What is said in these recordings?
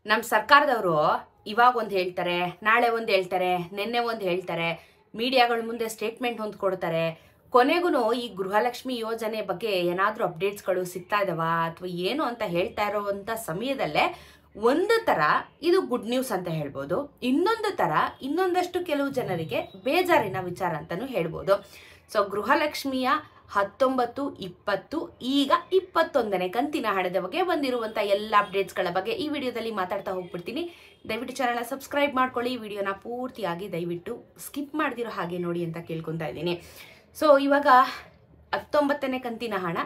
ನಮ್ಮ ಸರ್ಕಾರದವರು ಇವಾಗ ಒಂದು ಹೇಳ್ತಾರೆ, ನಾಳೆ ಒಂದು ಹೇಳ್ತಾರೆ, ನಿನ್ನೆ ಒಂದು ಹೇಳ್ತಾರೆ, ಮೀಡಿಯಾಗಳ ಮುಂದೆ ಸ್ಟೇಟ್ಮೆಂಟ್ ಒಂದು ಕೊಡ್ತಾರೆ. ಕೊನೆಗೂ ಈ ಗೃಹಲಕ್ಷ್ಮಿ ಯೋಜನೆ ಬಗ್ಗೆ ಏನಾದರೂ ಅಪ್ಡೇಟ್ಸ್ಗಳು ಸಿಗ್ತಾ ಇದಾವ ಅಥವಾ ಏನು ಅಂತ ಹೇಳ್ತಾ ಇರೋವಂಥ ಸಮಯದಲ್ಲೇ ಒಂದು ಥರ ಇದು ಗುಡ್ ನ್ಯೂಸ್ ಅಂತ ಹೇಳ್ಬೋದು, ಇನ್ನೊಂದು ಥರ ಇನ್ನೊಂದಷ್ಟು ಕೆಲವು ಜನರಿಗೆ ಬೇಜಾರಿನ ವಿಚಾರ ಅಂತಲೂ ಹೇಳ್ಬೋದು. ಸೊ ಗೃಹಲಕ್ಷ್ಮಿಯ 19, 20 ಈಗ 21ನೇ ಕಂತಿನ ಹಣದ ಬಗ್ಗೆ ಬಂದಿರುವಂಥ ಎಲ್ಲ ಅಪ್ಡೇಟ್ಸ್ಗಳ ಬಗ್ಗೆ ಈ ವಿಡಿಯೋದಲ್ಲಿ ಮಾತಾಡ್ತಾ ಹೋಗ್ಬಿಡ್ತೀನಿ. ದಯವಿಟ್ಟು ಚಾನಲ್ನ ಸಬ್ಸ್ಕ್ರೈಬ್ ಮಾಡ್ಕೊಳ್ಳಿ, ವಿಡಿಯೋನ ಪೂರ್ತಿಯಾಗಿ ದಯವಿಟ್ಟು ಸ್ಕಿಪ್ ಮಾಡ್ದಿರೋ ಹಾಗೆ ನೋಡಿ ಅಂತ ಕೇಳ್ಕೊತಾ ಇದ್ದೀನಿ. ಸೊ ಇವಾಗ 19ನೇ ಕಂತಿನ ಹಣ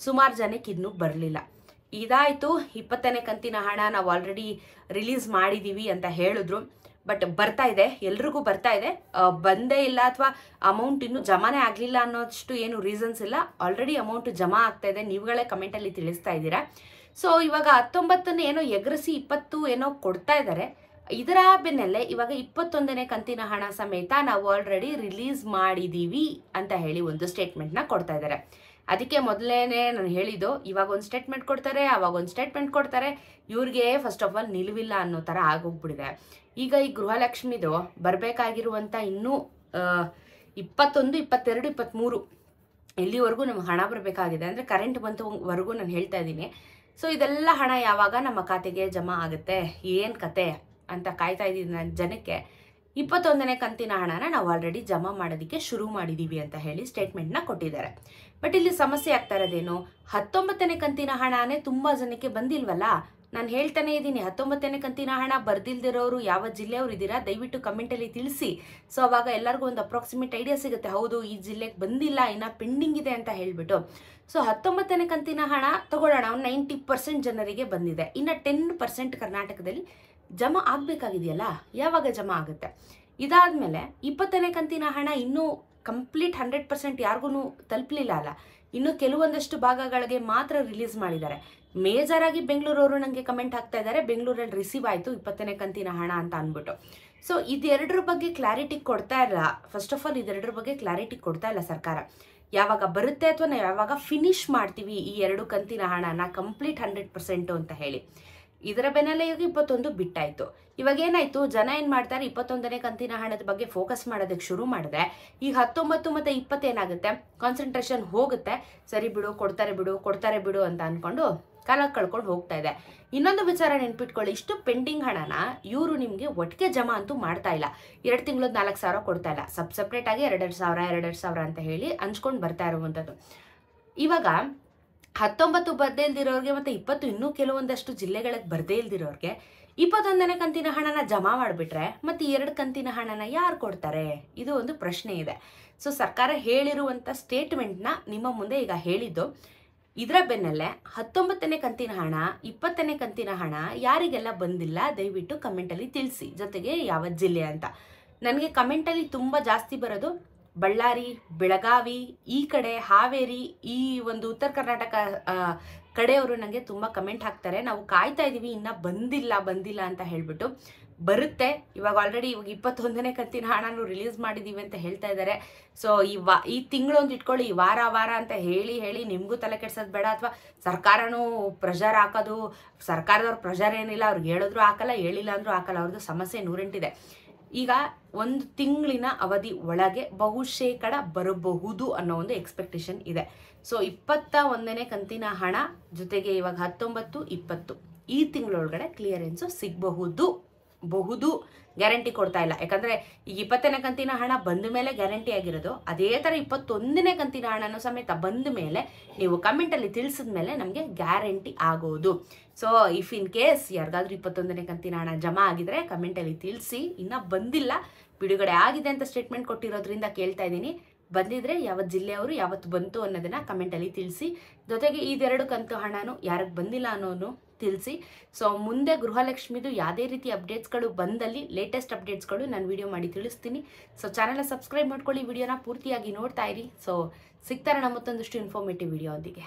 ಸುಮಾರು ಜನಕ್ಕೆ ಇನ್ನೂ ಬರಲಿಲ್ಲ. ಇದಾಯಿತು 20ನೇ ಕಂತಿನ ಹಣ ನಾವು ಆಲ್ರೆಡಿ ರಿಲೀಸ್ ಮಾಡಿದ್ದೀವಿ ಅಂತ ಹೇಳಿದ್ರು. ಬಟ್ ಬರ್ತಾ ಇದೆ, ಎಲ್ರಿಗೂ ಬರ್ತಾ ಇದೆ. ಬಂದೇ ಇಲ್ಲ ಅಥವಾ ಅಮೌಂಟ್ ಇನ್ನೂ ಜಮಾನೇ ಆಗಲಿಲ್ಲ ಅನ್ನೋಷ್ಟು ಏನು ರೀಸನ್ಸ್ ಇಲ್ಲ. ಆಲ್ರೆಡಿ ಅಮೌಂಟ್ ಜಮಾ ಆಗ್ತಾ ಇದೆ, ನೀವುಗಳೇ ಕಮೆಂಟಲ್ಲಿ ತಿಳಿಸ್ತಾ ಇದ್ದೀರಾ. ಸೊ ಇವಾಗ 19ನೇ ಏನೋ ಎಗರಿಸಿ 20 ಏನೋ ಕೊಡ್ತಾ ಇದ್ದಾರೆ. ಇದರ ಬೆನ್ನಲ್ಲೇ ಇವಾಗ 21ನೇ ಕಂತಿನ ಹಣ ಸಮೇತ ನಾವು ಆಲ್ರೆಡಿ ರಿಲೀಸ್ ಮಾಡಿದ್ದೀವಿ ಅಂತ ಹೇಳಿ ಒಂದು ಸ್ಟೇಟ್ಮೆಂಟ್ನ ಕೊಡ್ತಾ ಇದ್ದಾರೆ. ಅದಕ್ಕೆ ಮೊದಲೇನೆ ನಾನು ಹೇಳಿದ್ದು, ಇವಾಗ ಒಂದು ಸ್ಟೇಟ್ಮೆಂಟ್ ಕೊಡ್ತಾರೆ, ಅವಾಗ ಒಂದು ಸ್ಟೇಟ್ಮೆಂಟ್ ಕೊಡ್ತಾರೆ. ಇವ್ರಿಗೆ ಫಸ್ಟ್ ಆಫ್ ಆಲ್ ನಿಲುವಿಲ್ಲ ಅನ್ನೋ ಥರ ಆಗೋಗ್ಬಿಟ್ಟಿದೆ. ಈಗ ಈ ಗೃಹಲಕ್ಷ್ಮಿದು ಬರಬೇಕಾಗಿರುವಂಥ ಇನ್ನೂ 21, 22, 23 ಇಲ್ಲಿವರೆಗೂ ನಮ್ಗೆ ಹಣ ಬರಬೇಕಾಗಿದೆ. ಅಂದರೆ ಕರೆಂಟ್ ಬಂತವರೆಗೂ ನಾನು ಹೇಳ್ತಾ ಇದ್ದೀನಿ. ಸೊ ಇದೆಲ್ಲ ಹಣ ಯಾವಾಗ ನಮ್ಮ ಖಾತೆಗೆ ಜಮಾ ಆಗುತ್ತೆ, ಏನು ಕತೆ ಅಂತ ಕಾಯ್ತಾ ಇದ್ದೀನಿ ನನ್ನ ಜನಕ್ಕೆ. 21ನೇ ಕಂತಿನ ಹಣನ ನಾವು ಆಲ್ರೆಡಿ ಜಮಾ ಮಾಡೋದಕ್ಕೆ ಶುರು ಮಾಡಿದ್ದೀವಿ ಅಂತ ಹೇಳಿ ಸ್ಟೇಟ್ಮೆಂಟ್ನ ಕೊಟ್ಟಿದ್ದಾರೆ. ಬಟ್ ಇಲ್ಲಿ ಸಮಸ್ಯೆ ಆಗ್ತಾ ಇರೋದೇನು, 19ನೇ ಕಂತಿನ ಹಣನೇ ತುಂಬ ಜನಕ್ಕೆ ಬಂದಿಲ್ವಲ್ಲ. ನಾನು ಹೇಳ್ತಾನೆ ಇದ್ದೀನಿ, 19ನೇ ಕಂತಿನ ಹಣ ಬರ್ದಿಲ್ದಿರೋರು ಯಾವ ಜಿಲ್ಲೆಯವರು ಇದ್ದೀರಾ ದಯವಿಟ್ಟು ಕಮೆಂಟಲ್ಲಿ ತಿಳಿಸಿ. ಸೊ ಅವಾಗ ಎಲ್ಲರಿಗೂ ಒಂದು ಅಪ್ರಾಕ್ಸಿಮೇಟ್ ಐಡಿಯಾ ಸಿಗುತ್ತೆ, ಹೌದು ಈ ಜಿಲ್ಲೆಗೆ ಬಂದಿಲ್ಲ, ಇನ್ನು ಪೆಂಡಿಂಗ್ ಇದೆ ಅಂತ ಹೇಳ್ಬಿಟ್ಟು. ಸೊ 19ನೇ ಕಂತಿನ ಹಣ ತಗೊಳ್ಳೋಣ, 90% ಜನರಿಗೆ ಬಂದಿದೆ. ಇನ್ನು 10% ಕರ್ನಾಟಕದಲ್ಲಿ ಜಮಾ ಆಗಬೇಕಾಗಿದೆಯಲ್ಲ, ಯಾವಾಗ ಜಮಾ ಆಗುತ್ತೆ? ಇದಾದಮೇಲೆ 20ನೇ ಕಂತಿನ ಹಣ ಇನ್ನೂ ಕಂಪ್ಲೀಟ್ 100% ಯಾರಿಗೂ ತಲುಪಲಿಲ್ಲ ಅಲ್ಲ. ಇನ್ನು ಕೆಲವೊಂದಷ್ಟು ಭಾಗಗಳಿಗೆ ಮಾತ್ರ ರಿಲೀಸ್ ಮಾಡಿದ್ದಾರೆ. ಮೇಜರಾಗಿ ಬೆಂಗಳೂರವರು ನನಗೆ ಕಮೆಂಟ್ ಹಾಕ್ತಾ ಇದ್ದಾರೆ, ಬೆಂಗಳೂರಲ್ಲಿ ರಿಸೀವ್ ಆಯಿತು 20ನೇ ಕಂತಿನ ಹಣ ಅಂತ ಅಂದ್ಬಿಟ್ಟು. ಸೊ ಇದೆರಡರ ಬಗ್ಗೆ ಕ್ಲಾರಿಟಿ ಕೊಡ್ತಾ ಇಲ್ಲ. ಫಸ್ಟ್ ಆಫ್ ಆಲ್ ಇದೆರಡರ ಬಗ್ಗೆ ಕ್ಲಾರಿಟಿ ಕೊಡ್ತಾ ಇಲ್ಲ ಸರ್ಕಾರ. ಯಾವಾಗ ಬರುತ್ತೆ ಅಥವಾ ನಾವು ಯಾವಾಗ ಫಿನಿಶ್ ಮಾಡ್ತೀವಿ ಈ 2 ಕಂತಿನ ಹಣನ ಕಂಪ್ಲೀಟ್ 100% ಅಂತ ಹೇಳಿ. ಇದರ ಬೆನ್ನಲ್ಲೇ ಈಗ 21 ಬಿಟ್ಟಾಯಿತು. ಇವಾಗ ಏನಾಯಿತು, ಜನ ಏನು ಮಾಡ್ತಾರೆ, 21ನೇ ಕಂತಿನ ಹಣದ ಬಗ್ಗೆ ಫೋಕಸ್ ಮಾಡೋದಕ್ಕೆ ಶುರು ಮಾಡಿದೆ. ಈಗ 19 ಮತ್ತು 20 ಏನಾಗುತ್ತೆ, ಕಾನ್ಸಂಟ್ರೇಷನ್ ಹೋಗುತ್ತೆ. ಸರಿ ಬಿಡು, ಕೊಡ್ತಾರೆ ಬಿಡು ಅಂತ ಅಂದ್ಕೊಂಡು ಕಾಲ ಕಳ್ಕೊಂಡು ಹೋಗ್ತಾ ಇದೆ. ಇನ್ನೊಂದು ವಿಚಾರ ನೆನ್ಪಿಟ್ಕೊಳ್ಳಿ, ಇಷ್ಟು ಪೆಂಡಿಂಗ್ ಹಣನ ಇವರು ನಿಮಗೆ ಒಟ್ಟಿಗೆ ಜಮಾ ಅಂತೂ ಮಾಡ್ತಾ ಇಲ್ಲ. 2 ತಿಂಗಳದ್ದು 4,000 ಕೊಡ್ತಾ ಇಲ್ಲ, ಸಪ್ರೇಟಾಗಿ 2,000 ಅಂತ ಹೇಳಿ ಹಂಚ್ಕೊಂಡು ಬರ್ತಾ ಇರುವಂಥದ್ದು. ಇವಾಗ 19 ಬರ್ದೇ ಇಲ್ದಿರೋರಿಗೆ ಮತ್ತು 20 ಇನ್ನೂ ಕೆಲವೊಂದಷ್ಟು ಜಿಲ್ಲೆಗಳಿಗೆ ಬರ್ದೇ ಇಲ್ದಿರೋರಿಗೆ 21ನೇ ಕಂತಿನ ಹಣನ ಜಮಾ ಮಾಡಿಬಿಟ್ರೆ ಮತ್ತು 2 ಕಂತಿನ ಹಣನ ಯಾರು ಕೊಡ್ತಾರೆ? ಇದು ಒಂದು ಪ್ರಶ್ನೆ ಇದೆ. ಸೊ ಸರ್ಕಾರ ಹೇಳಿರುವಂಥ ಸ್ಟೇಟ್ಮೆಂಟ್ನ ನಿಮ್ಮ ಮುಂದೆ ಈಗ ಹೇಳಿದ್ದು. ಇದರ ಬೆನ್ನಲ್ಲೇ 19ನೇ ಕಂತಿನ ಹಣ, 20ನೇ ಕಂತಿನ ಹಣ ಯಾರಿಗೆಲ್ಲ ಬಂದಿಲ್ಲ ದಯವಿಟ್ಟು ಕಮೆಂಟಲ್ಲಿ ತಿಳಿಸಿ, ಜೊತೆಗೆ ಯಾವ ಜಿಲ್ಲೆ ಅಂತ. ನನಗೆ ಕಮೆಂಟಲ್ಲಿ ತುಂಬ ಜಾಸ್ತಿ ಬರೋದು ಬಳ್ಳಾರಿ, ಬೆಳಗಾವಿ, ಈ ಕಡೆ ಹಾವೇರಿ, ಈ ಒಂದು ಉತ್ತರ ಕರ್ನಾಟಕ ಕಡೆಯವರು ನನಗೆ ತುಂಬ ಕಮೆಂಟ್ ಹಾಕ್ತಾರೆ. ನಾವು ಕಾಯ್ತಾ ಇದ್ದೀವಿ, ಇನ್ನೂ ಬಂದಿಲ್ಲ ಅಂತ ಹೇಳ್ಬಿಟ್ಟು. ಬರುತ್ತೆ, ಇವಾಗ ಆಲ್ರೆಡಿ ಇವಾಗ 21ನೇ ಕಂತಿನ ಹಣನೂ ರಿಲೀಸ್ ಮಾಡಿದ್ದೀವಿ ಅಂತ ಹೇಳ್ತಾ ಇದ್ದಾರೆ. ಸೊ ಈ ತಿಂಗಳೊಂದು ಇಟ್ಕೊಳ್ಳಿ, ವಾರ ಅಂತ ಹೇಳಿ ನಿಮಗೂ ತಲೆ ಕೆಡ್ಸೋದು ಬೇಡ, ಅಥವಾ ಸರ್ಕಾರನೂ ಪ್ರೆಷರ್ ಹಾಕೋದು. ಸರ್ಕಾರದವ್ರ ಪ್ರೆಷರ್ ಏನಿಲ್ಲ, ಅವ್ರಿಗೆ ಹೇಳಿದ್ರು ಹಾಕಲ್ಲ, ಹೇಳಿಲ್ಲ ಅಂದ್ರೂ ಹಾಕಲ್ಲ, ಅವ್ರದ್ದು ಸಮಸ್ಯೆ 108 ಇದೆ. ಈಗ 1 ತಿಂಗಳಿನ ಅವಧಿ ಒಳಗೆ ಬಹುಶೇಕಡ ಬರಬಹುದು ಅನ್ನೋ ಒಂದು ಎಕ್ಸ್ಪೆಕ್ಟೇಷನ್ ಇದೆ. ಸೊ 21ನೇ ಕಂತಿನ ಹಣ ಜೊತೆಗೆ ಇವಾಗ 19, 20 ಈ ತಿಂಗಳೊಳಗಡೆ ಕ್ಲಿಯರೆನ್ಸು ಸಿಗಬಹುದು. ಗ್ಯಾರಂಟಿ ಕೊಡ್ತಾ ಇಲ್ಲ. ಯಾಕಂದರೆ ಈಗ 20ನೇ ಕಂತಿನ ಹಣ ಬಂದ ಮೇಲೆ ಗ್ಯಾರಂಟಿ ಆಗಿರೋದು. ಅದೇ ಥರ 21ನೇ ಕಂತಿನ ಹಣನೂ ಸಮೇತ ಬಂದ ಮೇಲೆ ನೀವು ಕಮೆಂಟಲ್ಲಿ ತಿಳಿಸಿದ ಮೇಲೆ ನಮಗೆ ಗ್ಯಾರಂಟಿ ಆಗೋದು. ಸೊ ಇಫ್ ಇನ್ ಕೇಸ್ ಯಾರಿಗಾದ್ರೂ 21ನೇ ಕಂತಿನ ಹಣ ಜಮಾ ಆಗಿದ್ರೆ ಕಮೆಂಟಲ್ಲಿ ತಿಳಿಸಿ. ಇನ್ನೂ ಬಂದಿಲ್ಲ, ಬಿಡುಗಡೆ ಆಗಿದೆ ಅಂತ ಸ್ಟೇಟ್ಮೆಂಟ್ ಕೊಟ್ಟಿರೋದ್ರಿಂದ ಕೇಳ್ತಾ ಇದ್ದೀನಿ. ಬಂದಿದ್ರೆ ಯಾವ ಜಿಲ್ಲೆಯವರು ಯಾವತ್ತು ಬಂತು ಅನ್ನೋದನ್ನು ಕಮೆಂಟಲ್ಲಿ ತಿಳಿಸಿ. ಜೊತೆಗೆ ಇದೆರಡು ಕಂತು ಹಣನೂ ಯಾರಿಗೆ ಬಂದಿಲ್ಲ ಅನ್ನೋನು ತಿಳಿಸಿ. ಸೊ ಮುಂದೆ ಗೃಹಲಕ್ಷ್ಮಿದು ಯಾವುದೇ ರೀತಿ ಅಪ್ಡೇಟ್ಸ್ಗಳು ಬಂದಲ್ಲಿ ಲೇಟೆಸ್ಟ್ ಅಪ್ಡೇಟ್ಸ್ಗಳು ನಾನು ವಿಡಿಯೋ ಮಾಡಿ ತಿಳಿಸ್ತೀನಿ. ಸೊ ಚಾನಲ್ನ ಸಬ್ಸ್ಕ್ರೈಬ್ ಮಾಡ್ಕೊಳ್ಳಿ, ವಿಡಿಯೋನ ಪೂರ್ತಿಯಾಗಿ ನೋಡ್ತಾ ಇರಿ. ಸೊ ಸಿಗ್ತಾರೆ ನಮ್ಮ ಮತ್ತೊಂದಷ್ಟು ಇನ್ಫಾರ್ಮೇಟಿವ್ ವಿಡಿಯೋ ಒಂದಿಗೆ.